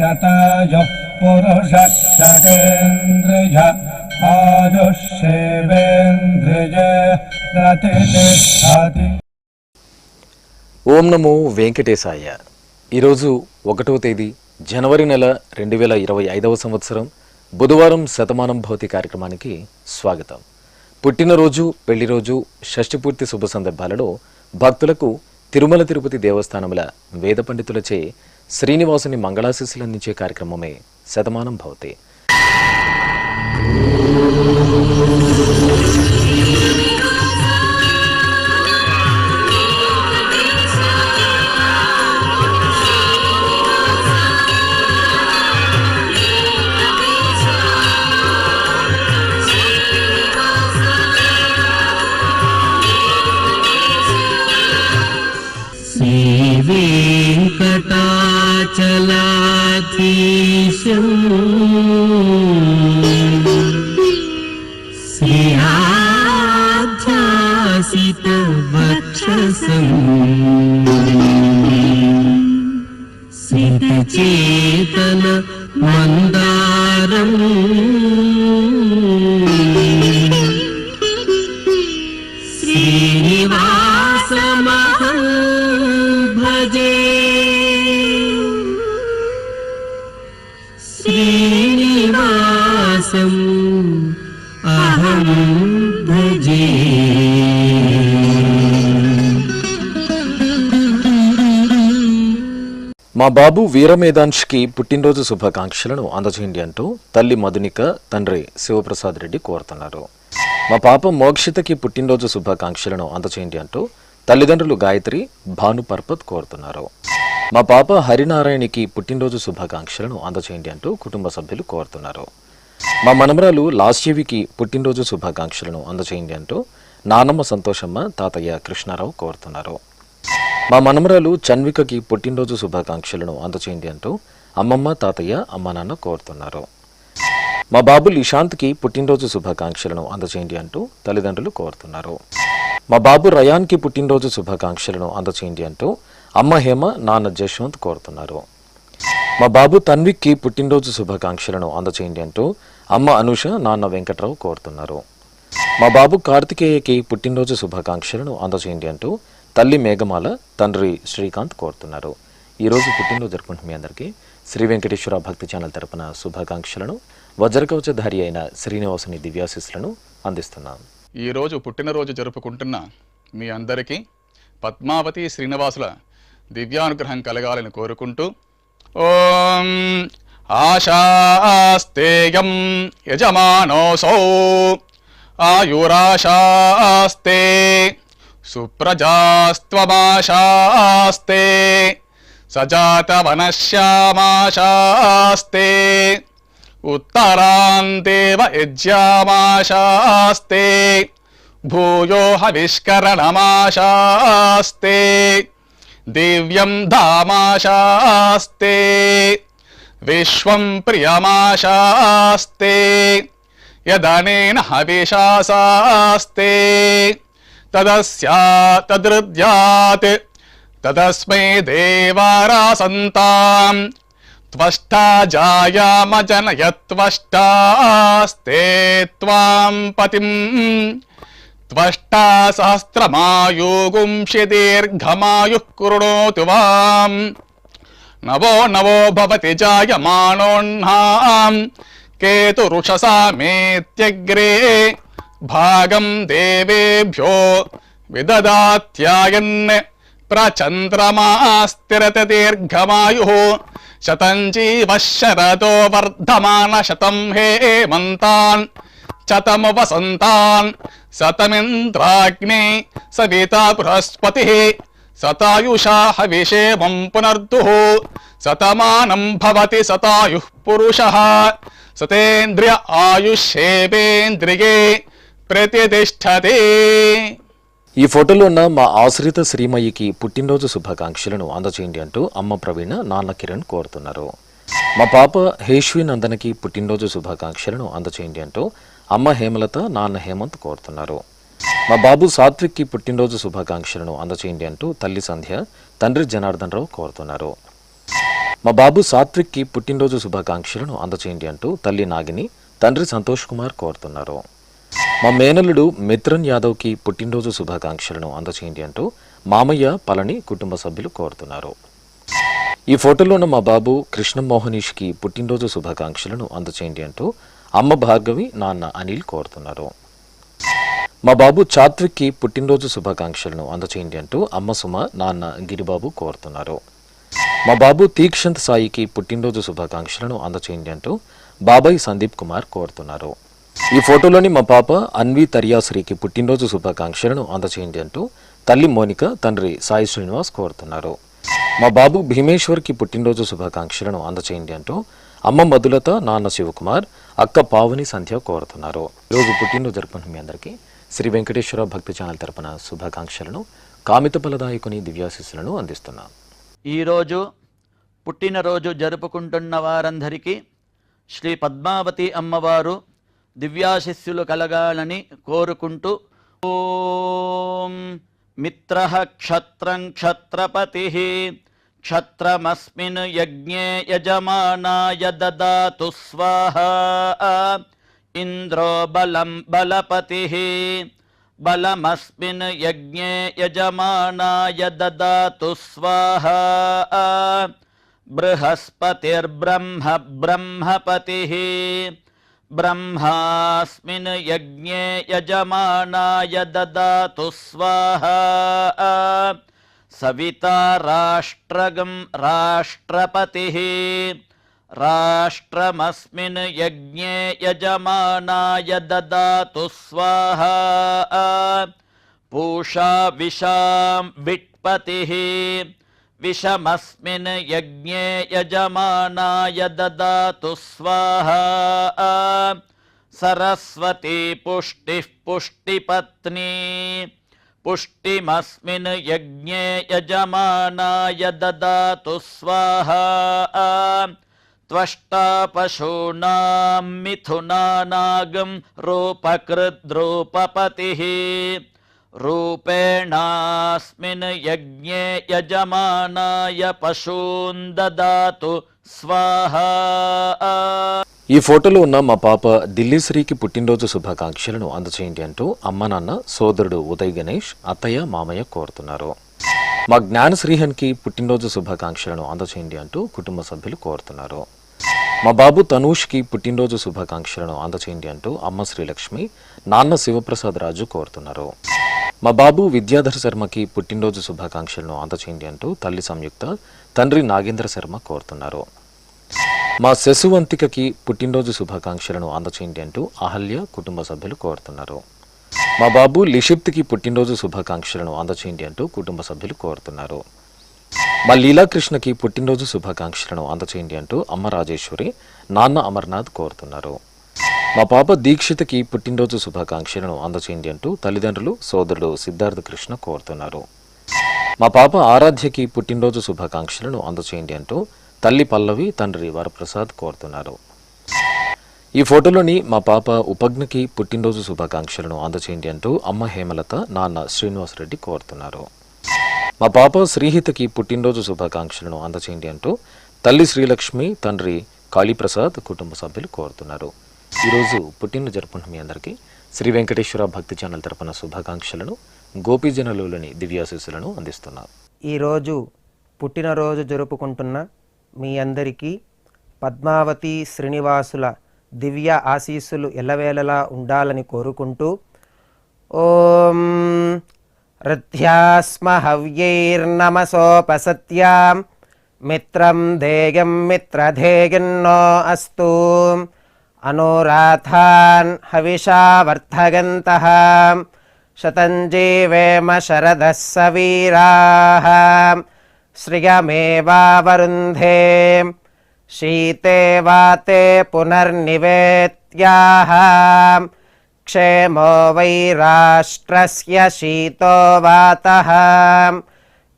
शतायुः पुरुषः शतेन्द्रिय आयुष्येवेन्द्रिये प्रतिष्ठति। ఓం నమో వెంకటేశాయ. ఈరోజు 1వ తేదీ జనవరి నెల 2025వ సంవత్సరం బుధవారం శతమానం భవతి కార్యక్రమానికి స్వాగతం. పుట్టినరోజు, పెళ్లిరోజు, షష్ఠిపూర్తి శుభ సందర్భాలలో భక్తులకు తిరుమల తిరుపతి దేవస్థానముల వేద పండితులచే శ్రీనివాసుని మంగళాశీస్సులు అందించే కార్యక్రమమే శతమానం భవతి. వెంకటాచలాధీశం శ్రీయాధ్యాసిత వక్షసం సితచేతన మందారం శ్రీనివాసమహం భజే శ్రీనివాసం అహం భజే. మా బాబు వీరమేధాంష్కి పుట్టినరోజు శుభాకాంక్షలను అందజేయండి అంటూ తల్లి మధునిక, తండ్రి శివప్రసాద్ రెడ్డి కోరుతున్నారు. మా పాప మోక్షితకి పుట్టినరోజు శుభాకాంక్షలను అందజేయండి అంటూ తల్లిదండ్రులు గాయత్రి, భాను పర్పత్ కోరుతున్నారు. మా పాప హరినారాయణకి పుట్టినరోజు శుభాకాంక్షలను అందజేయండి అంటూ కుటుంబ సభ్యులు కోరుతున్నారు. మా మనమరాలు లాస్యవికి పుట్టినరోజు శుభాకాంక్షలను అందజేయండి అంటూ నానమ్మ సంతోషమ్మ, తాతయ్య కృష్ణారావు కోరుతున్నారు. మా మనమరాలు చన్వికకి పుట్టినరోజు శుభాకాంక్షలను అందజేయండి అంటూ అమ్మమ్మ, తాతయ్య, అమ్మ నాన్న కోరుతున్నారు. మా బాబు లిషాంత్కి పుట్టినరోజు శుభాకాంక్షలను అందజేయండి అంటూ తల్లిదండ్రులు కోరుతున్నారు. మా బాబు రయాన్కి పుట్టినరోజు శుభాకాంక్షలను అందజేయండి అంటూ అమ్మ హేమ, నాన్న జశ్వంత్ కోరుతున్నారు. మా బాబు తన్విక్కి పుట్టినరోజు శుభాకాంక్షలను అందజేయండి అంటూ అమ్మ అనుష, నాన్న వెంకట్రావు కోరుతున్నారు. మా బాబు కార్తికేయకి పుట్టినరోజు శుభాకాంక్షలను అందజేయండి అంటూ తల్లి మేఘమాల, తండ్రి శ్రీకాంత్ కోరుతున్నారు. ఈరోజు పుట్టినరోజు జరుపుకుంటున్న మీ అందరికీ శ్రీ వెంకటేశ్వర భక్తి ఛానల్ తరపున శుభాకాంక్షలను, వజ్రకవచధారి అయిన శ్రీనివాసుని దివ్యాశీస్సులను అందిస్తున్నాం. ఈరోజు పుట్టినరోజు జరుపుకుంటున్న మీ అందరికీ పద్మావతి శ్రీనివాసుల దివ్యానుగ్రహం కలగాలని కోరుకుంటూ ఓం ఆశాస్తేయం యజమానోసౌ ఆయురాశాస్తే సుప్రజాస్త్వమాశాస్తే సజాతవనశ్యామాశాస్తే ఉత్తరాందేవ యజ్యామాశాస్తే భూయో హవిష్కరణమాశాస్తే దివ్యం ధామాశాస్తే విశ్వం ప్రియమాశాస్తే యదనేన హవిషాశాస్తే తదస్యాతదృద్యాత్ తదస్మై దేవారాసంతాం త్వష్టా జాయామజనయత్వష్టాస్తే త్వాం పతిం త్వష్టా సహస్రమాయుగుంషి దీర్ఘమాయుః కృణోతు వాం నవో నవో భవతి జాయమానోన్నాం కేతురుషసామేత్యగ్రే భాగం దేవేభ్యో విదదాత్యాయన్ ప్రచంద్రమాస్తిరత దీర్ఘమాయుః శతం జీవః శరదో వర్ధమాన శతం హేమంతాన్ శతము వసంతాన్ శతమింద్రాగ్నే సవితా బృహస్పతిః శతాయుషా హవిషేమం పునర్దుః శతమానం భవతి శతాయుః పురుషః సతేంద్రియ ఆయుష్యేవేంద్రియే ప్రతిష్ఠతే. ఈ ఫోటోలో ఉన్న మా ఆశ్రిత శ్రీమయ్యకి పుట్టినరోజు శుభాకాంక్షలను అందజేయండి అంటూ అమ్మ ప్రవీణ, నాన్న కిరణ్ కోరుతున్నారు. మా పాప హేష్వి నందనకి పుట్టినరోజు శుభాకాంక్షలను అందజేయండి అంటూ అమ్మ హేమలత, నాన్న హేమంత్ కోరుతున్నారు. మా బాబు సాత్విక్కి పుట్టినరోజు శుభాకాంక్షలను అందజేయండి అంటూ తల్లి సంధ్య, తండ్రి జనార్దన్ రావు కోరుతున్నారు. మా బాబు సాత్విక్కి పుట్టినరోజు శుభాకాంక్షలను అందచేయండి అంటూ తల్లి నాగిని తండ్రి సంతోష్ కుమార్ కోరుతున్నారు. మా మేనల్లుడు మిత్రన్ యాదవ్కి పుట్టినరోజు శుభాకాంక్షలను అందచేయండి అంటూ మామయ్య పళని కుటుంబ సభ్యులు కోరుతున్నారు. ఈ ఫోటోలో ఉన్న మా బాబు కృష్ణమోహనీష్కి పుట్టినరోజు శుభాకాంక్షలను అందచేయండి అంటూ అమ్మ భార్గవి నాన్న అనిల్ కోరుతున్నారు. మా బాబు చాత్విక్కి పుట్టినరోజు శుభాకాంక్షలను అందచేయండి అంటూ అమ్మ సుమ నాన్న గిరిబాబు కోరుతున్నారు. మా బాబు తీక్షంత్ సాయికి పుట్టినరోజు శుభాకాంక్షలను అందచేయండి అంటూ బాబాయ్ సందీప్ కుమార్ కోరుతున్నారు. ఈ ఫోటోలోని మా పాప అన్వి తరియాశ్రీకి పుట్టినరోజు శుభాకాంక్షలను అందచేయండి అంటూ తల్లి మోనిక తండ్రి సాయి శ్రీనివాస్ కోరుతున్నారు. మా బాబు భీమేశ్వర్కి పుట్టినరోజు శుభాకాంక్షలను అందచేయండి అంటూ అమ్మ మధులత నాన్న శివకుమార్ అక్క పావని సంధ్య కోరుతున్నారు. ఈరోజు పుట్టినరోజు జరుపుకున్న మీ అందరికీ శ్రీ వెంకటేశ్వర భక్తి ఛానల్ తరపున శుభాకాంక్షలను కామిత ఫలదాయకుని దివ్యాశీస్సులను అందిస్తున్నాం. ఈరోజు పుట్టినరోజు జరుపుకుంటున్న వారందరికీ శ్రీ పద్మావతి అమ్మవారు దివ్యాశిస్సులు కలగాలని కోరుకుంటూ ఓం మిత్రః క్షత్రం క్షత్రపతిః క్షత్రమస్మిన్ యజ్ఞే యజమానాయ దదాతు స్వాహా ఇంద్రో బలం బలపతిః బలమస్మిన్ యజ్ఞే యజమానాయ దదాతు స్వాహా బృహస్పతిర్బ్రహ్మ బ్రహ్మపతిః బ్రహ్మాస్మిన్ యజ్ఞే యజమానాయ దదాతు స్వాహా సవితా రాష్ట్రగం రాష్ట్రపతిః రాష్ట్రమస్మిన్ యజ్ఞే యజమానాయ దదాతు స్వాహా పూషా విషాం విట్పతిః విషమస్మిన్ యజ్ఞే యజమానాయ దదాతు స్వాహా సరస్వతీ పుష్టిః పుష్టిపత్నీ పుష్టిమస్మిన్ యజ్ఞే యజమానాయ దదాతు స్వాహా త్వష్టా పశూనాం మిథునానాగం రూపకృద్రూపపతిః రూపేణాస్మిన్ యజ్ఞే యజమానాయ పశూన్ దదాతు స్వాహా. ఈ ఫోటోలో ఉన్న మా పాప ఢిల్లీ శ్రీకి పుట్టినరోజు శుభాకాంక్షలను అందచేయండి అంటూ అమ్మ నాన్న సోదరుడు ఉదయ్ గణేష్ అత్తయ్య మామయ్య కోరుతున్నారు. మా జ్ఞాన శ్రీహన్కి పుట్టినరోజు శుభాకాంక్షలను అందచేయండి అంటూ కుటుంబ సభ్యులు కోరుతున్నారు. మా బాబు తనూష్కి పుట్టినరోజు శుభాకాంక్షలను అందచేయండి అంటూ అమ్మ శ్రీలక్ష్మి నాన్న శివప్రసాద్ రాజు కోరుతున్నారు. మా బాబు విద్యాధర్ శర్మకి పుట్టినరోజు శుభాకాంక్షలను అందచేయండి అంటూ తల్లి సంయుక్త తండ్రి నాగేంద్ర శర్మ కోరుతున్నారు. మా శశువంతికకి పుట్టినరోజు శుభాకాంక్షలను అందచేయండి అంటూ అహల్య కుటుంబ సభ్యులు కోరుతున్నారు. మా బాబు లిషిప్త్కి పుట్టినరోజు శుభాకాంక్షలను అందచేయండి అంటూ కుటుంబ సభ్యులు కోరుతున్నారు. మా లీలాకృష్ణకి పుట్టినరోజు శుభాకాంక్షలను అందచేయండి అంటూ అమ్మ రాజేశ్వరి నాన్న అమర్నాథ్ కోరుతున్నారు. మా పాప దీక్షితకి పుట్టినరోజు శుభాకాంక్షలను అందచేయండి అంటూ తల్లిదండ్రులు సోదరుడు సిద్ధార్థ కృష్ణ కోరుతున్నారు. మా పాప ఆరాధ్యకి పుట్టినరోజు శుభాకాంక్షలను అందచేయండి అంటూ తల్లి పల్లవి తండ్రి వరప్రసాద్ కోరుతున్నారు. ఈ ఫోటోలోని మా పాప ఉపజ్ఞకి పుట్టినరోజు శుభాకాంక్షలను అందచేయండి అంటూ అమ్మ హేమలత నాన్న శ్రీనివాసరెడ్డి కోరుతున్నారు. మా పాప శ్రీహితకి పుట్టినరోజు శుభాకాంక్షలను అందచేయండి అంటూ తల్లి శ్రీలక్ష్మి తండ్రి కాళీప్రసాద్ కుటుంబ సభ్యులు కోరుతున్నారు. ఈరోజు పుట్టినరోజు జరుపుకున్న మీ అందరికీ శ్రీ వెంకటేశ్వర భక్తి ఛానల్ తరపున శుభాకాంక్షలను గోపీజనులోని దివ్యాశీస్సులను అందిస్తున్నారు. ఈరోజు పుట్టినరోజు జరుపుకుంటున్న మీ అందరికీ పద్మావతి శ్రీనివాసుల దివ్య ఆశీస్సులు ఎల్లవేళలా ఉండాలని కోరుకుంటూ ఓం రథ్యాస్మ హవ్యైర్నమసోపసత్యాం మిత్రం ధేయం మిత్రధేయన్నో అస్తు అనురాధాన్ హవిషా వర్ధగంతః శతం జీవేమ శరదః సవీరాః శ్రియమేవావరుంధే శీతే వాతే పునర్నివేత్యాః క్షేమో వై రాష్ట్రస్య శీతో వాతః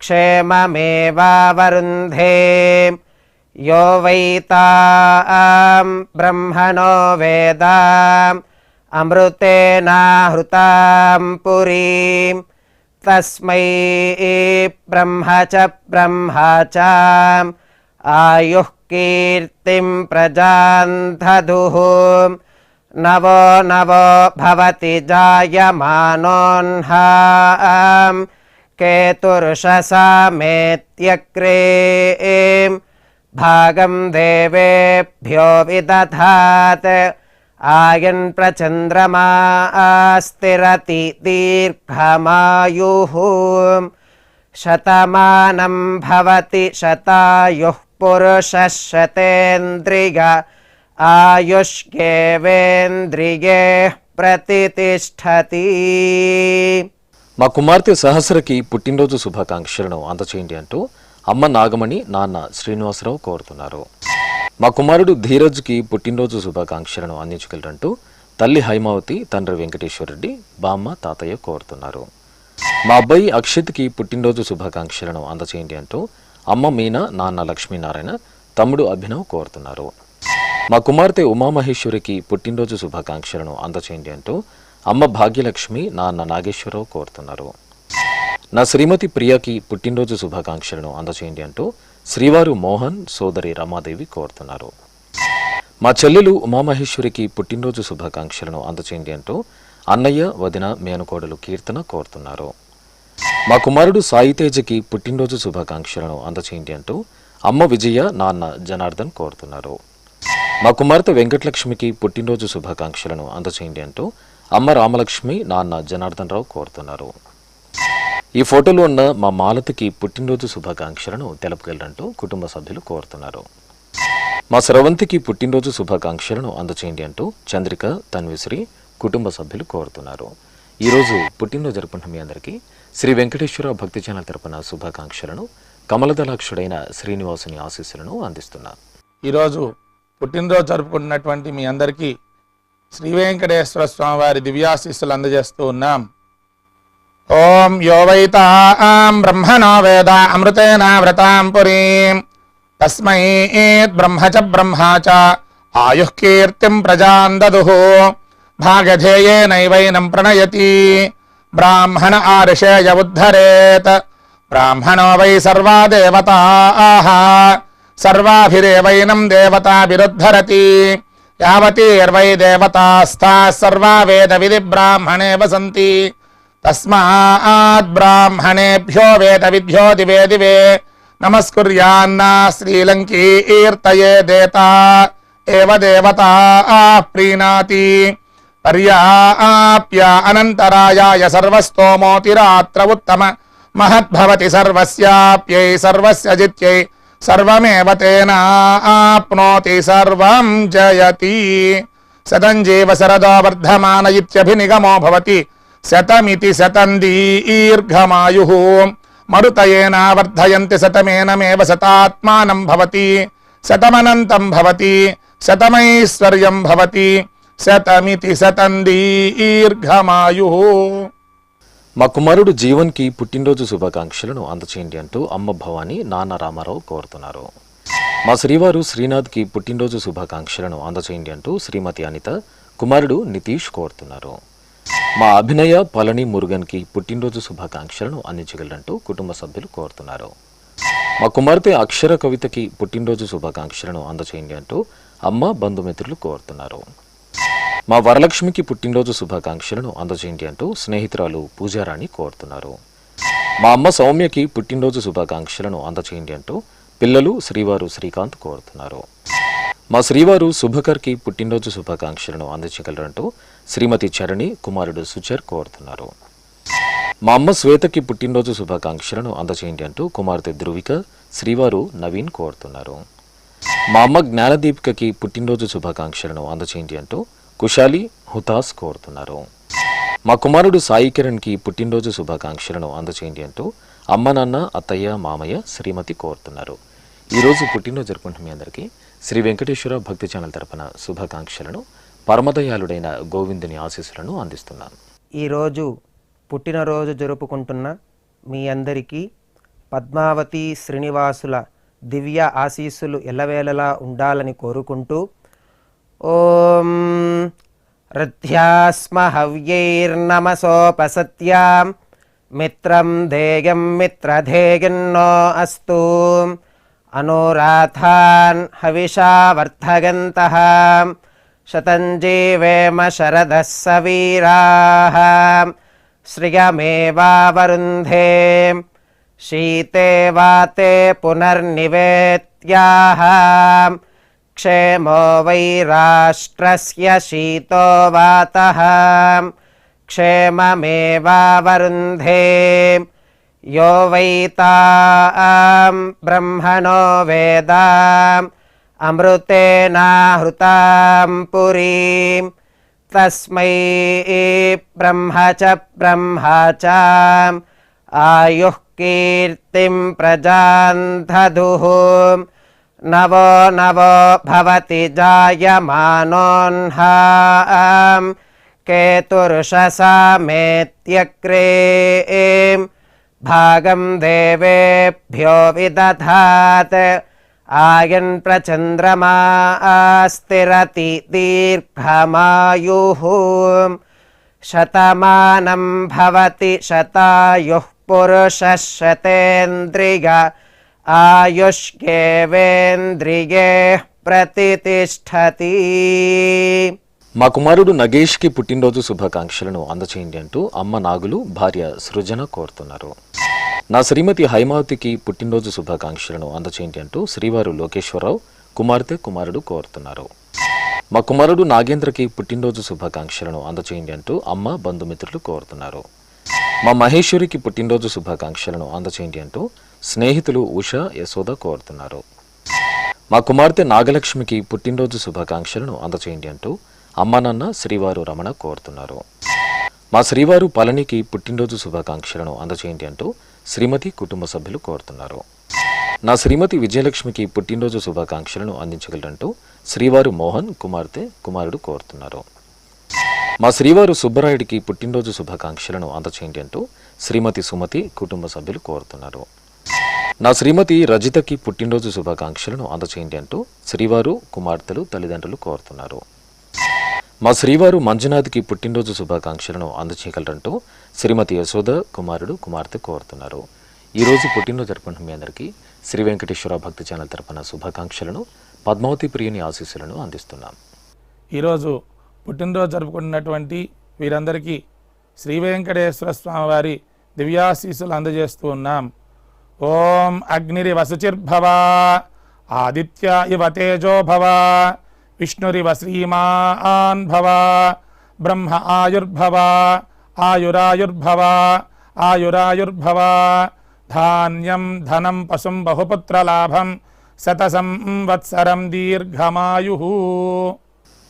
క్షేమమేవావరుంధే యో వై తాం బ్రహ్మణో వేదాం అమృతేనాహృతాం పురీం తస్మై బ్రహ్మ చ आयुः कीर्तिं प्रजां दधुः नवो नवो भवति जायमानोऽह्नाम् केतुर्षसामेत्यग्रे भागं देवेभ्यो विदधात् आयन् प्रचन्द्रमा स्थिरति दीर्घमायुः शतमानं भवति शतायुः पुरुषः शतेन्द्रिय आयुष्येवेन्द्रिये प्रतिष्ठति. మా కుమార్తె సహస్రకి పుట్టినరోజు శుభాకాంక్షలను అందచేయండి అంటూ అమ్మ నాగమణి నాన్న శ్రీనివాసరావు కోరుతున్నారు. మా కుమారుడు ధీరజ్కి పుట్టినరోజు శుభాకాంక్షలను అందించగలరంటూ తల్లి హైమావతి తండ్రి వెంకటేశ్వరరెడ్డి బామ్మ తాతయ్య కోరుతున్నారు. మా అబ్బాయి అక్షిత్కి పుట్టినరోజు శుభాకాంక్షలను అందచేయండి అంటూ అమ్మ మీనా నాన్న లక్ష్మీనారాయణ తమ్ముడు అభినవ్ కోరుతున్నారు. మా కుమార్తె ఉమామహేశ్వరికి పుట్టినరోజు శుభాకాంక్షలను అందచేయండి అంటూ అమ్మ భాగ్యలక్ష్మి నాన్న నాగేశ్వరరావు కోరుతున్నారు. నా శ్రీమతి ప్రియకి పుట్టినరోజు శుభాకాంక్షలను అందచేయండి అంటూ శ్రీవారు మోహన్ సోదరి రమాదేవి కోరుతున్నారు. మా చెల్లెలు ఉమామహేశ్వరికి పుట్టినరోజు శుభాకాంక్షలను అందచేయండి అంటూ అన్నయ్య వదిన మేనకోడలు కీర్తన కోరుతున్నారు. మా కుమారుడు సాయితేజకి పుట్టినరోజు శుభాకాంక్షలను అందచేయండి అంటూ అమ్మ విజయ నాన్న జనార్దన్ కోరుతున్నారు. మా కుమార్తె వెంకటలక్ష్మికి పుట్టినరోజు శుభాకాంక్షలను అందచేయండి అంటూ అమ్మ రామలక్ష్మి నాన్న జనార్దన్ రావు కోరుతున్నారు. ఈ ఫోటోలో ఉన్న మా మాలతికి పుట్టినరోజు శుభాకాంక్షలను తెలుపగలరంటూ కుటుంబ సభ్యులు కోరుతున్నారు. మా స్రవంతికి పుట్టినరోజు శుభాకాంక్షలను అందచేయండి అంటూ చంద్రిక తన్విశ్రీ కుటుంబ సభ్యులు కోరుతున్నారు. ఈరోజు పుట్టినరోజు జరుపుకున్న మీ అందరికీ శ్రీ వెంకటేశ్వర భక్తి ఛానల్ తరపున శుభాకాంక్షలను కమలదళాక్షుడైన శ్రీనివాసుని ఆశీస్సులను అందిస్తున్నారు. ఈరోజు పుట్టినరోజు జరుపుకుంటున్నటువంటి మీ అందరికీ శ్రీ వెంకటేశ్వర స్వామి వారి దివ్యాశీస్సులు అందజేస్తూ ఉన్నాం. ఓం యో వైతాం బ్రహ్మణో వేద అమృతేన వ్రతాం పురీం తస్మై బ్రహ్మ చ బ్రహ్మా చ ఆయుః కీర్తిం ప్రజాం దదుః భాగధేయేనైవైనం ప్రణయతి బ్రాహ్మణ ఆర్షేయ ఉద్ధరేత్ బ్రాహ్మణో వై సర్వా దేవతాః సర్వాభిరేవైనం దేవతాభిరుద్ధరతి యావతీర్వై దేవతాస్థాః సర్వా వేద విధి బ్రాహ్మణే వసంతి తస్మాత్ బ్రాహ్మణేభ్యో వేద విద్యో దివే దివే నమస్కుర్యాన్నా శ్రీలంకీర్తయే దేతా ఏవ దేవతా ప్రీణాతి పర్యాప్య అనంతరాయాయ సర్వస్తోమోతిరాత్ర ఉత్తమ మహద్భవతి సర్వస్యాప్యై సర్వస్య జిత్యై సర్వమేవ తేనాప్నోతి సర్వం జయతి శతం జీవ శరదో వర్ధమాన ఇత్యభినిగమో భవతి శతమితి శతం దీర్ఘమాయుః మరుతయేన వర్ధయంతి శతమేనమేవ శతాత్మానం భవతి శతమనంతం భవతి శతమైశ్వర్యం భవతి శతమితి శతం దీర్ఘమాయుః. మా కుమారుడు జీవన్కి పుట్టినరోజు శుభాకాంక్షలను అందచేయండి అంటూ అమ్మ భవాని నాన్న రామారావు కోరుతున్నారు. మా శ్రీవారు శ్రీనాథ్కి పుట్టినరోజు శుభాకాంక్షలను అందచేయండి అంటూ శ్రీమతి అనిత కుమారుడు నితీష్ కోరుతున్నారు. మా అభినయ పళని మురుగన్కి పుట్టినరోజు శుభాకాంక్షలను అందించగలరంటూ కుటుంబ సభ్యులు కోరుతున్నారు. మా కుమార్తె అక్షర కవితకి పుట్టినరోజు శుభాకాంక్షలను అందచేయండి అంటూ అమ్మ బంధుమిత్రులు కోరుతున్నారు. మా వరలక్ష్మికి పుట్టినరోజు శుభాకాంక్షలను అందచేయండి అంటూ స్నేహితురాలు పూజారాణి కోరుతున్నారు. మా అమ్మ సౌమ్యకి పుట్టినరోజు శుభాకాంక్షలను అందచేయండి అంటూ పిల్లలు శ్రీవారు శ్రీకాంత్ కోరుతున్నారు. మా శ్రీవారు శుభకర్కి పుట్టినరోజు శుభాకాంక్షలను అందించగలరంటూ శ్రీమతి చరణి కుమారుడు సుచర్ కోరుతున్నారు. మా అమ్మ శ్వేతకి పుట్టినరోజు శుభాకాంక్షలను అందచేయండి అంటూ కుమార్తె ధృవిక శ్రీవారు నవీన్ కోరుతున్నారు. మా అమ్మ జ్ఞానదీపికకి పుట్టినరోజు శుభాకాంక్షలను అందచేయండి అంటూ కుశాలి హుతాస్ కోరుతున్నారు. మా కుమారుడు సాయి కిరణ్కి పుట్టినరోజు శుభాకాంక్షలను అందచేయండి అంటూ అమ్మ నాన్న అత్తయ్య మామయ్య శ్రీమతి కోరుతున్నారు. ఈరోజు పుట్టినరోజు జరుపుకుంటున్న మీ అందరికీ శ్రీ వెంకటేశ్వర భక్తి ఛానల్ తరపున శుభాకాంక్షలను పరమదయాళుడైన గోవిందుని ఆశీస్సులను అందిస్తున్నాను. ఈరోజు పుట్టినరోజు జరుపుకుంటున్న మీ అందరికీ పద్మావతి శ్రీనివాసుల దివ్య ఆశీస్సులు ఎల్లవేళలా ఉండాలని కోరుకుంటూ ఓం రథ్యాస్మ హవ్యైర్నమసోపసత్యాం మిత్రం ధేయం మిత్రధేయన్నో అస్తు అనురాధాన్ హవిషా వర్ధగంతః శతం జీవేమ శరదः సవీరాः శ్రియమేవావరుంధే శీతే వాతే పునర్నివేత్యాః క్షేమో వై రాష్ట్రస్య శీతో వాతః క్షేమమేవావరుంధే యో వై తాం బ్రహ్మణో వేద అమృతేనాహృతాం పురీం తస్మై బ్రహ్మ చ ఆయుః కీర్తిం ప్రజాం దదుః నవో నవో భవతి జాయమానోన్హాం కేతుర్షసామేత్యగ్రే భాగం దేవేభ్యో విదధాత్ ఆయన్ ప్రచంద్రమా స్థిరతి దీర్ఘమాయుః శతమానం భవతి శతాయుః పురుషः శతేంద్రియ ఆయుష్యేవేంద్రియే ప్రతిష్టతి. మా కుమారుడు నగేష్కి పుట్టినరోజు శుభాకాంక్షలను అందచేయండి అంటూ అమ్మ నాగులు భార్య సృజన కోరుతున్నారు. నా శ్రీమతి హైమావతికి పుట్టినరోజు శుభాకాంక్షలను అందచేయండి అంటూ శ్రీవారు లోకేశ్వరరావు కుమార్తె కుమారుడు కోరుతున్నారు. మా కుమారుడు నాగేంద్రకి పుట్టినరోజు శుభాకాంక్షలను అందచేయండి అంటూ అమ్మ బంధుమిత్రులు కోరుతున్నారు. మా మహేశ్వరికి పుట్టినరోజు శుభాకాంక్షలను అందచేయండి అంటూ స్నేహితులు ఉష యశోద కోరుతున్నారు. మా కుమార్తె నాగలక్ష్మికి పుట్టినరోజు శుభాకాంక్షలను అందచేయండి అంటూ అమ్మ నాన్న శ్రీవారు రమణ కోరుతున్నారు. మా శ్రీవారు పళనికి పుట్టినరోజు శుభాకాంక్షలను అందచేయండి అంటూ శ్రీమతి కుటుంబ సభ్యులు కోరుతున్నారు. నా శ్రీమతి విజయలక్ష్మికి పుట్టినరోజు శుభాకాంక్షలను అందించగలరంటూ శ్రీవారు మోహన్ కుమార్తె కుమారుడు కోరుతున్నారు. మా శ్రీవారు సుబ్బరాయుడికి పుట్టినరోజు శుభాకాంక్షలను అందచేయండి అంటూ శ్రీమతి సుమతి కుటుంబ సభ్యులు కోరుతున్నారు. నా శ్రీమతి రజితకి పుట్టినరోజు శుభాకాంక్షలను అందచేయండి అంటూ శ్రీవారు కుమార్తెలు తల్లిదండ్రులు కోరుతున్నారు. మా శ్రీవారు మంజునాథ్కి పుట్టినరోజు శుభాకాంక్షలను అందచేయగలరంటూ శ్రీమతి యశోద కుమారుడు కుమార్తె కోరుతున్నారు. ఈరోజు పుట్టినరోజు జరుపుకుంటున్న మీ అందరికీ శ్రీ వెంకటేశ్వర భక్తి ఛానల్ తరపున శుభాకాంక్షలను పద్మావతి ప్రియుని ఆశీస్సులను అందిస్తున్నాం. ఈరోజు పుట్టినరోజు జరుపుకుంటున్నటువంటి వీరందరికీ శ్రీ వెంకటేశ్వర స్వామి వారి దివ్యాశీస్సులు అందజేస్తూ ఉన్నాం. ఓం అగ్నిరివ శుచిర్భవ ఆదిత్య ఇవ తేజో భవ విష్ణురివ శ్రీమాన్ భవ బ్రహ్మ ఆయుర్భవ ఆయురాయుర్భవ ఆయురాయుర్భవ ధాన్యం ధనం పశుం బహుపుత్రలాభం శత సంవత్సరం దీర్ఘమాయు.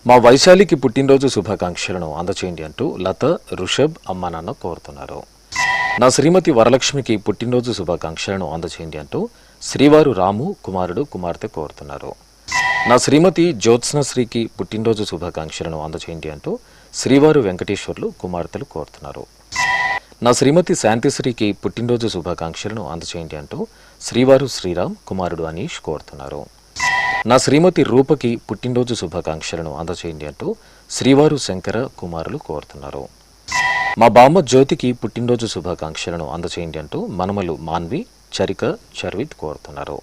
మా వైశాలికి పుట్టినరోజు శుభాకాంక్షలను అందచేయండి అంటూ లత రుషభ్ అమ్మ నాన్న కోరుతున్నారు. నా శ్రీమతి వరలక్ష్మికి పుట్టినరోజు శుభాకాంక్షలను అందచేయండి అంటూ శ్రీవారు రాము కుమారుడు కుమార్తె కోరుతున్నారు. నా శ్రీమతి జ్యోత్స్నశ్రీకి పుట్టినరోజు శుభాకాంక్షలను అందచేయండి అంటూ శ్రీవారు వెంకటేశ్వర్లు కుమార్తెలు కోరుతున్నారు. నా శ్రీమతి శాంతిశ్రీకి పుట్టినరోజు శుభాకాంక్షలను అందచేయండి అంటూ శ్రీవారు శ్రీరామ్ కుమారుడు అనీష్ కోరుతున్నారు. నా శ్రీమతి రూపకి పుట్టినరోజు శుభాకాంక్షలను అందచేయండి అంటూ శ్రీవారు శంకర కుమారులు కోరుతున్నారు. మా బామ్మ జ్యోతికి పుట్టినరోజు శుభాకాంక్షలను అందచేయండి అంటూ మనమలు మాన్వి చరిక చర్విత్ కోరుతున్నారు.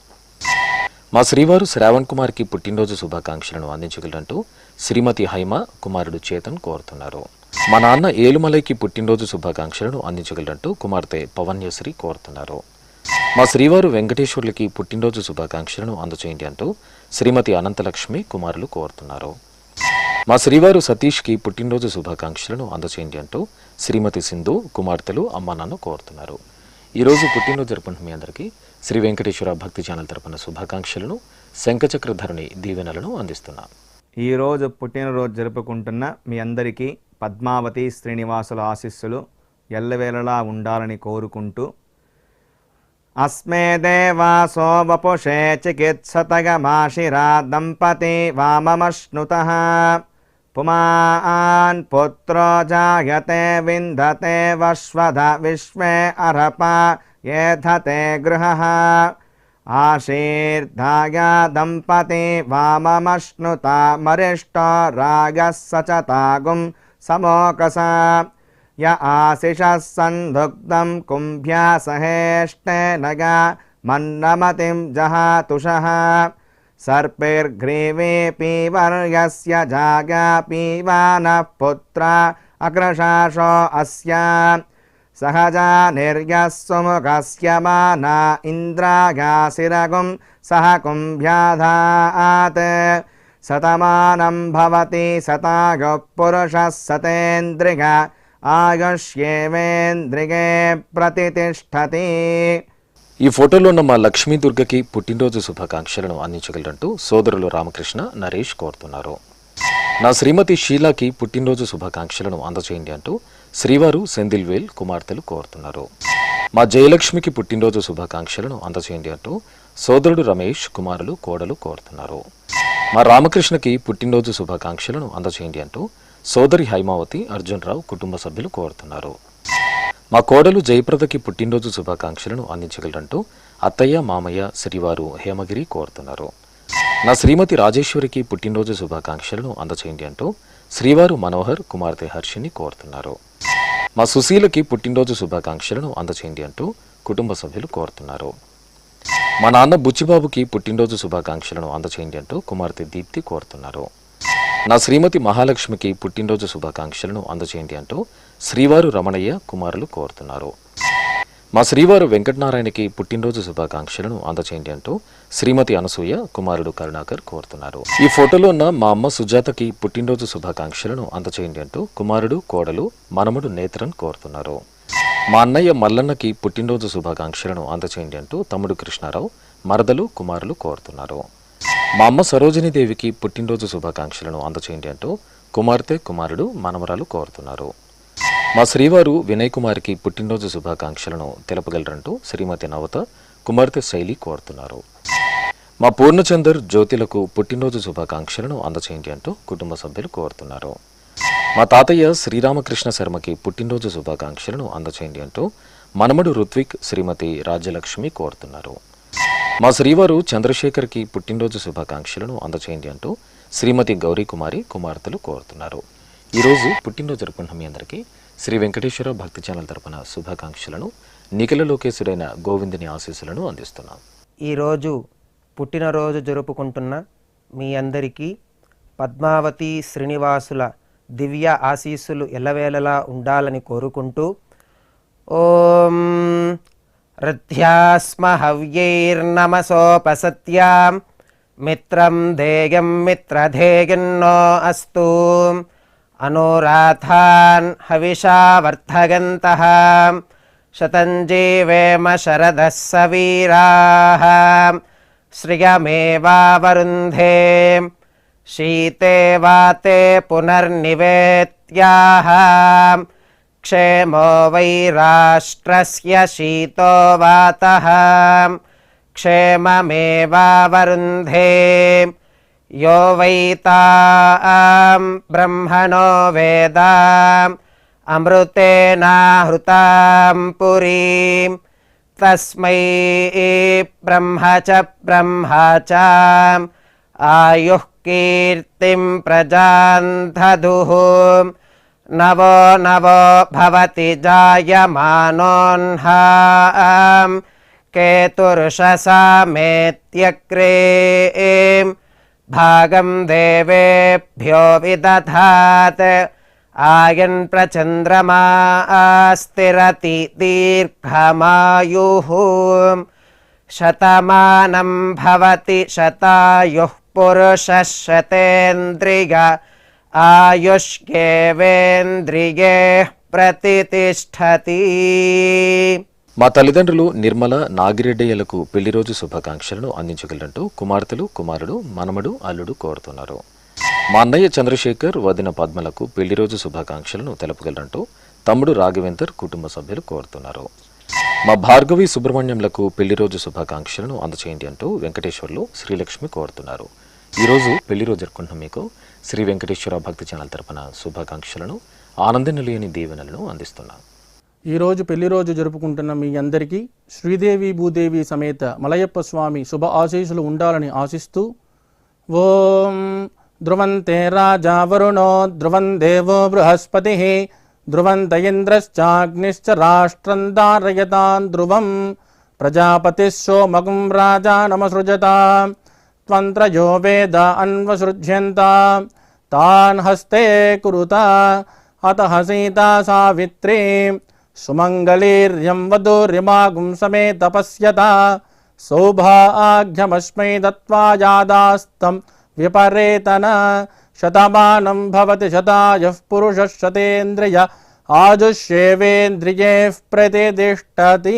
మా శ్రీవారు శ్రావణ్ కుమార్కి పుట్టినరోజు శుభాకాంక్షలను అందించగలరంటూ శ్రీమతి హైమ కుమారుడు చేతన్ కోరుతున్నారు. మా నాన్న ఏలుమలైకి పుట్టినరోజు శుభాకాంక్షలను అందించగలరంటూ కుమార్తె పవన్యశ్రీ కోరుతున్నారు. మా శ్రీవారు వెంకటేశ్వర్లకి పుట్టినరోజు శుభాకాంక్షలను అందచేయండి అంటూ శ్రీమతి అనంతలక్ష్మి కుమారులు కోరుతున్నారు. మా శ్రీవారు సతీష్కి పుట్టినరోజు శుభాకాంక్షలను అందచేయండి అంటూ శ్రీమతి సింధు కుమార్తెలు అమ్మ నాన్న కోరుతున్నారు. ఈరోజు పుట్టినరోజు జరుపుకుంటున్న మీ అందరికీ శ్రీ వెంకటేశ్వర భక్తి ఛానల్ తరపున శుభాకాంక్షలను శంఖచక్రధరుని దీవెనలను అందిస్తున్నాం. ఈరోజు పుట్టినరోజు జరుపుకుంటున్న మీ అందరికీ పద్మావతి శ్రీనివాసుల ఆశీస్సులు ఎల్లవేళలా ఉండాలని కోరుకుంటూ అస్మే దేవాసో వపుషే చికిత్సతగమాశిరా దంపతి వామమశ్నుతః పుమాన్ పుత్రో జాయతే విందతే వశ్వధ విశ్వే అర్హప ఏధతే గృహః ఆశీర్ధాయ దంపతి వామమశ్నుత మరిష్టో రాగः సచతాగుం సమోకస య ఆశిషः సందుగ్ధం కుంభ్యా సహేష్టేనగా मन्नमतिं जहातुषः सर्पैर्ग्रीवे पीवर्यस्य जागा पीवानः पुत्रा अक्रशाशो अस्य सहजा निर्यः सुमुखस्य माना इन्द्रागासिरगुं सह कुम्भ्याधात् शतमानं भवति शतायुः पुरुषः शतेन्द्रिय आयुष्येवेन्द्रिये प्रतितिष्ठति. ఈ ఫోటోలో ఉన్న మా లక్ష్మీ దుర్గకి పుట్టినరోజు శుభాకాంక్షలను అందించగలరంటూ సోదరులు రామకృష్ణ నరేష్ కోరుతున్నారు. నా శ్రీమతి షీలాకి పుట్టినరోజు శుభాకాంక్షలను అందజేయండి అంటూ శ్రీవారు సెందిల్వేల్ కుమార్తెలు కోరుతున్నారు. మా జయలక్ష్మికి పుట్టినరోజు శుభాకాంక్షలను అందజేయండి అంటూ సోదరుడు రమేష్ కుమారులు కోడలు కోరుతున్నారు. మా రామకృష్ణకి పుట్టినరోజు శుభాకాంక్షలను అందజేయండి అంటూ సోదరి హైమావతి అర్జున్ రావు కుటుంబ సభ్యులు కోరుతున్నారు. మా కోడలు జయప్రదకి పుట్టినరోజు శుభాకాంక్షలను అందించగలరంటూ అత్తయ్య మామయ్య శ్రీవారు హేమగిరి కోరుతున్నారు. నా శ్రీమతి రాజేశ్వరికి పుట్టినరోజు శుభాకాంక్షలను అందజేయండి అంటూ శ్రీవారు మనోహర్ కుమార్తె హర్షిని కోరుతున్నారు. మా సుశీలకి పుట్టినరోజు శుభాకాంక్షలను అందజేయండి అంటూ కుటుంబ సభ్యులు కోరుతున్నారు. మా నాన్న బుచ్చిబాబుకి పుట్టినరోజు శుభాకాంక్షలను అందజేయండి అంటూ కుమార్తె దీప్తి కోరుతున్నారు. నా శ్రీమతి మహాలక్ష్మికి పుట్టినరోజు శుభాకాంక్షలను అందజేయండి అంటూ శ్రీవారు రమణయ్య కుమారులు కోరుతున్నారు. మా శ్రీవారు వెంకటనారాయణకి పుట్టినరోజు శుభాకాంక్షలను అందజేయండి అంటూ శ్రీమతి అనసూయ కుమారుడు కరుణాకర్ కోరుతున్నారు. ఈ ఫోటోలో ఉన్న మా అమ్మ సుజాతకి పుట్టినరోజు శుభాకాంక్షలను అందజేయండి అంటూ కుమారుడు కోడలు మనముడు నేత్రన్ కోరుతున్నారు. మా అన్నయ్య మల్లన్నకి పుట్టినరోజు శుభాకాంక్షలను అందజేయండి అంటూ తమ్ముడు కృష్ణారావు మరదలు కుమారులు కోరుతున్నారు. మా అమ్మ సరోజినీదేవికి పుట్టినరోజు శుభాకాంక్షలను అందజేయండి అంటూ కుమార్తె కుమారుడు మనమరాలు కోరుతున్నారు. మా శ్రీవారు వినయ్ కుమార్కి పుట్టినరోజు శుభాకాంక్షలను తెలపగలరంటూ శ్రీమతి నవత కుమార్తె శైలి కోరుతున్నారు. మా పూర్ణచందర్ జ్యోతిలకు పుట్టినరోజు శుభాకాంక్షలను అందజేయండి అంటూ కుటుంబ సభ్యులు కోరుతున్నారు. మా తాతయ్య శ్రీరామకృష్ణ శర్మకి పుట్టినరోజు శుభాకాంక్షలను అందజేయండి అంటూ మనమడు ఋత్విక్ శ్రీమతి రాజ్యలక్ష్మి కోరుతున్నారు. మా శ్రీవారు చంద్రశేఖర్కి పుట్టినరోజు శుభాకాంక్షలను అందజేయండి అంటూ శ్రీమతి గౌరీకుమారి కుమార్తెలు కోరుతున్నారు. ఈరోజు పుట్టినరోజు జరుపుకున్న మీ అందరికీ శ్రీ వెంకటేశ్వర భక్తి ఛానల్ తరపున శుభాకాంక్షలను నిఖిల లోకేశుడైన గోవిందుని ఆశీస్సులను అందిస్తున్నాం. ఈరోజు పుట్టినరోజు జరుపుకుంటున్న మీ అందరికీ పద్మావతి శ్రీనివాసుల దివ్య ఆశీస్సులు ఎల్లవేళలా ఉండాలని కోరుకుంటూ ఓం రథ్యాస్మ హవ్యైర్నమసోపసత్యాం మిత్రం ధేయం మిత్రధేయన్నో అస్తు అనురాధాన్ హవిషా వర్ధగంతః శతం జీవేమ శరదः సవీరాः శ్రియమేవావరుంధే శీతే వాతే పునర్నివేత్యాః క్షేమో వై రాష్ట్రస్య శీతో వాతః క్షేమమేవావరుంధే యో వై తాం బ్రహ్మణో వేద అమృతేనాహృతాం పురీం తస్మై బ్రహ్మ చ ఆయుః కీర్తిం ప్రజాన్ దదుః నవో నవో భవతి జాయమానోన్హాం కేతుర్షసామేత్యగ్రే భాగం దేవేభ్యో విదధాత్ ఆయన్ ప్రచంద్రమా స్థిరతి దీర్ఘమాయుః శతమానం భవతి శతాయుః పురుషः శతేంద్రియ ఆయుష్యేవేంద్రియే ప్రతితిష్ఠతి. మా తల్లిదండ్రులు నిర్మల నాగిరెడ్డయ్యలకు పెళ్లిరోజు శుభాకాంక్షలను అందించగలరంటూ కుమార్తెలు కుమారుడు మనమడు అల్లుడు కోరుతున్నారు. మా అన్నయ్య చంద్రశేఖర్ వదిన పద్మలకు పెళ్లిరోజు శుభాకాంక్షలను తెలపగలరంటూ తమ్ముడు రాఘవేందర్ కుటుంబ సభ్యులు కోరుతున్నారు. మా భార్గవి సుబ్రహ్మణ్యంలకు పెళ్లిరోజు శుభాకాంక్షలను అందచేయండి అంటూ వెంకటేశ్వర్లు శ్రీలక్ష్మి కోరుతున్నారు. ఈరోజు పెళ్లిరోజు జరుపుకుంటున్న మీకు శ్రీ వెంకటేశ్వర భక్తి ఛానల్ తరపున శుభాకాంక్షలను ఆనందనిలయని దీవెనలను అందిస్తున్నాం. ఈరోజు పెళ్లి రోజు జరుపుకుంటున్న మీ అందరికీ శ్రీదేవి భూదేవి సమేత మలయప్ప స్వామి శుభ ఆశీస్సులు ఉండాలని ఆశిస్తూ ఓం ధ్రువంతే రాజా వరుణో ధ్రువం దేవో బృహస్పతి ధ్రువంత ఇంద్రశ్చాగ్నిశ్చ రాష్ట్రం ధారయతాన్ ధ్రువం ప్రజాపతిः सोमगं राजानमसृजतां त्वन्त्रयो वेद अन्वसृज्यन्तां तान् हस्ते कुरुता अतः सीता सावित्री सुमङ्गलीर्यं वधूर्यमागुं समेत पश्यता सौभाग्यमस्मै दत्त्वा यादास्तं विपरेतन शतमानं भवति शतायुः पुरुषः शतेन्द्रिय ఆజుష్యేవేంద్రియే ప్రతిష్టతి.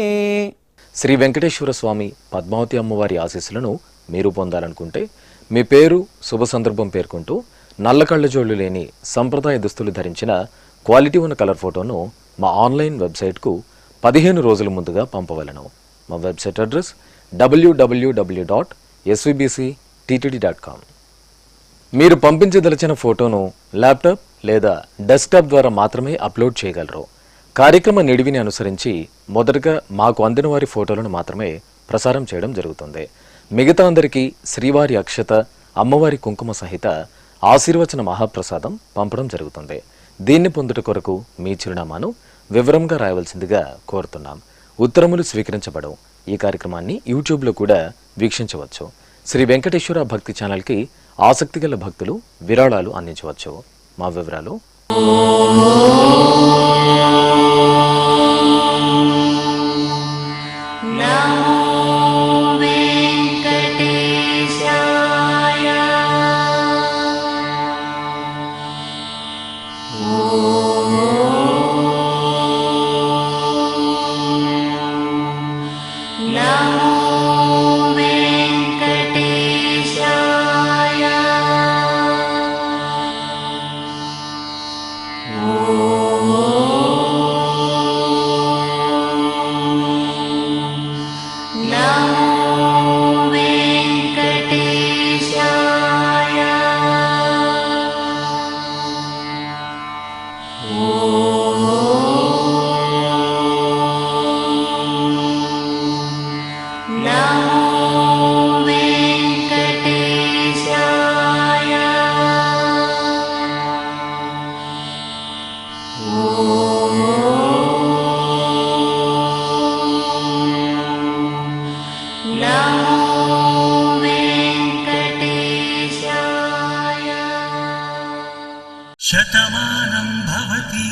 శ్రీ వెంకటేశ్వర స్వామి పద్మావతి అమ్మవారి ఆశీస్సులను మీరు పొందాలనుకుంటే మీ పేరు శుభ సందర్భం పేర్కొంటూ నల్ల కళ్ళజోళ్లు లేని సంప్రదాయ దుస్తులు ధరించిన క్వాలిటీ ఉన్న కలర్ ఫోటోను మా ఆన్లైన్ వెబ్సైట్కు 15 రోజుల ముందుగా పంపవలను. మా వెబ్సైట్ అడ్రస్ www.svbcttd.com. మీరు పంపించదలిచిన ఫోటోను ల్యాప్టాప్ లేదా డెస్క్టాప్ ద్వారా మాత్రమే అప్లోడ్ చేయగలరు. కార్యక్రమ నిడివిని అనుసరించి మొదటగా మాకు అందిన వారి ఫోటోలను మాత్రమే ప్రసారం చేయడం జరుగుతుంది. మిగతా అందరికీ శ్రీవారి అక్షత, అమ్మవారి కుంకుమ సహిత ఆశీర్వచన మహాప్రసాదం పంపడం జరుగుతుంది. దీన్ని పొందుట కొరకు మీ చిరునామాను వివరంగా రాయవలసిందిగా కోరుతున్నాం. ఉత్తరములు స్వీకరించబడవు. ఈ కార్యక్రమాన్ని యూట్యూబ్లో కూడా వీక్షించవచ్చు. శ్రీ వెంకటేశ్వర భక్తి ఛానల్కి ఆసక్తి గల భక్తులు విరాళాలు అందించవచ్చు. మా వివరాలు శతమానం భవతి.